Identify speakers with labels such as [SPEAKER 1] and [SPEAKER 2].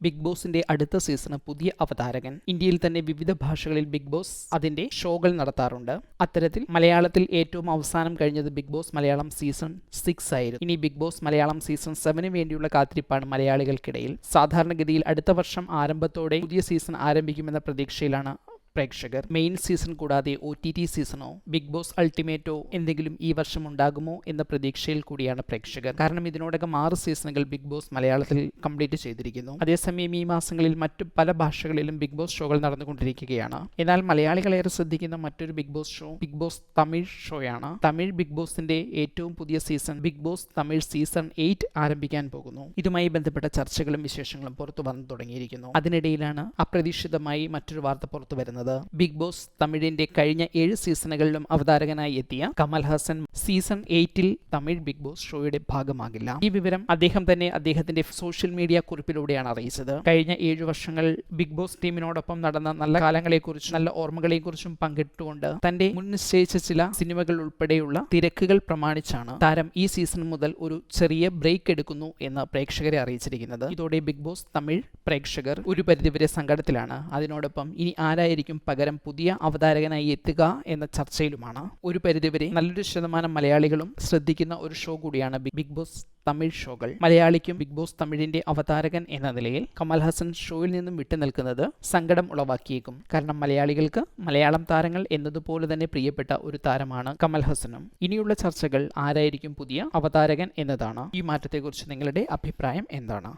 [SPEAKER 1] Big ബോസിന്റെ അടുത്ത season പുതിയ അവതാരകൻ. ഇന്ത്യയിൽ തന്നെ വിവിധ ഭാഷകളിൽ ബിഗ് ബോസ് അതിന്റെ ഷോകൾ നടത്താറുണ്ട്. അത്തരത്തിൽ മലയാളത്തിൽ ഏറ്റവും അവസാനം കഴിഞ്ഞത് ബിഗ് ബോസ് മലയാളം സീസൺ 6 ആയിരുന്നു. ഇനി ബിഗ് ബോസ് മലയാളം സീസൺ 7 വേണ്ടിയുള്ള കാത്തിരിപ്പാണ് മലയാളികൾക്കിടയിൽ. സാധാരണഗതിയിൽ അടുത്ത വർഷം ആരംഭത്തോടെ പുതിയ സീസൺ ആരംഭിക്കുമെന്ന പ്രതീക്ഷയിലാണ് പ്രേക്ഷകർ. മെയിൻ സീസൺ കൂടാതെ OTT സീസണോ ബിഗ് ബോസ് അൾട്ടിമേറ്റോ എന്തെങ്കിലും ഈ വർഷം ഉണ്ടാകുമോ എന്ന പ്രതീക്ഷയിൽ കൂടിയാണ് പ്രേക്ഷകർ. കാരണം ഇതിനോടകം 6 സീസണുകൾ ബിഗ് ബോസ് മലയാളത്തിൽ കംപ്ലീറ്റ് ചെയ്തിരിക്കുന്നു. അതേസമയം ഈ മാസങ്ങളിൽ മറ്റു പല ഭാഷകളിലും ബിഗ് ബോസ് ഷോകൾ നടന്നുകൊണ്ടിരിക്കുകയാണ്. എന്നാൽ മലയാളികളേറെ ശ്രദ്ധിക്കുന്ന മറ്റൊരു Bigg Boss show Bigg Boss Tamil ഷോയാണ്. തമിഴ് ബിഗ് ബോസിന്റെ ഏറ്റവും പുതിയ season Bigg Boss Tamil season 8 ആരംഭിക്കാൻ പോകുന്നു. ഇതുമായി ബന്ധപ്പെട്ട ചർച്ചകളും വിശേഷങ്ങളും പുറത്തു വന്നു തുടങ്ങിയിരിക്കുന്നു. അതിനിടയിലാണ് അപ്രതീക്ഷിതമായി മറ്റൊരു വാർത്ത പുറത്തു വരുന്നത്. ബിഗ് ബോസ് തമിഴിന്റെ കഴിഞ്ഞ 7 സീസണുകളിലും അവതാരകനായി എത്തിയ കമൽ ഹാസൻ സീസൺ 8-ൽ തമിഴ് ബിഗ് ബോസ് ഷോയുടെ ഭാഗമാകില്ല. ഈ വിവരം അദ്ദേഹം തന്നെ അദ്ദേഹത്തിന്റെ സോഷ്യൽ മീഡിയ കുറിപ്പിലൂടെയാണ് അറിയിച്ചത്. കഴിഞ്ഞ 7 വർഷങ്ങൾ ബിഗ് ബോസ് ടീമിനോടൊപ്പം നടന്ന നല്ല കാലങ്ങളെക്കുറിച്ചും നല്ല ഓർമ്മകളെക്കുറിച്ചും പങ്കിട്ടുകൊണ്ട് തന്റെ മുൻ നിശ്ചയിച്ച ചില സിനിമകൾ ഉൾപ്പെടെയുള്ള തിരക്കുകൾ പ്രമാണിച്ചാണ് താരം ഈ സീസൺ മുതൽ ഒരു ചെറിയ ബ്രേക്ക് എടുക്കുന്നു എന്ന് പ്രേക്ഷകരെ അറിയിച്ചിരിക്കുന്നത്. ഇതോടെ ബിഗ് ബോസ് തമിഴ് പ്രേക്ഷകർ ഒരു പരിധിവരെ സങ്കടത്തിലാണ്. അതിനോടൊപ്പം ഇനി ആരായിരിക്കും പകരം പുതിയ അവതാരകനായി എത്തുക എന്ന ചർച്ചയിലുമാണ്. ഒരു പരിധിവരെ നല്ലൊരു ശതമാനം മലയാളികളും ശ്രദ്ധിക്കുന്ന ഒരു ഷോ കൂടിയാണ് ബിഗ് ബോസ് തമിഴ് ഷോകൾ. മലയാളിക്കും ബിഗ് ബോസ് തമിഴിന്റെ അവതാരകൻ എന്ന നിലയിൽ കമൽ ഹാസൻ ഷോയിൽ നിന്നും വിട്ടുനിൽക്കുന്നത് സങ്കടം ഉളവാക്കിയേക്കും. കാരണം മലയാളികൾക്ക് മലയാളം താരങ്ങൾ എന്നതുപോലെ തന്നെ പ്രിയപ്പെട്ട ഒരു താരമാണ് കമൽ ഹാസനും. ഇനിയുള്ള ചർച്ചകൾ ആരായിരിക്കും പുതിയ അവതാരകൻ എന്നതാണ്. ഈ മാറ്റത്തെക്കുറിച്ച് നിങ്ങളുടെ അഭിപ്രായം എന്താണ്?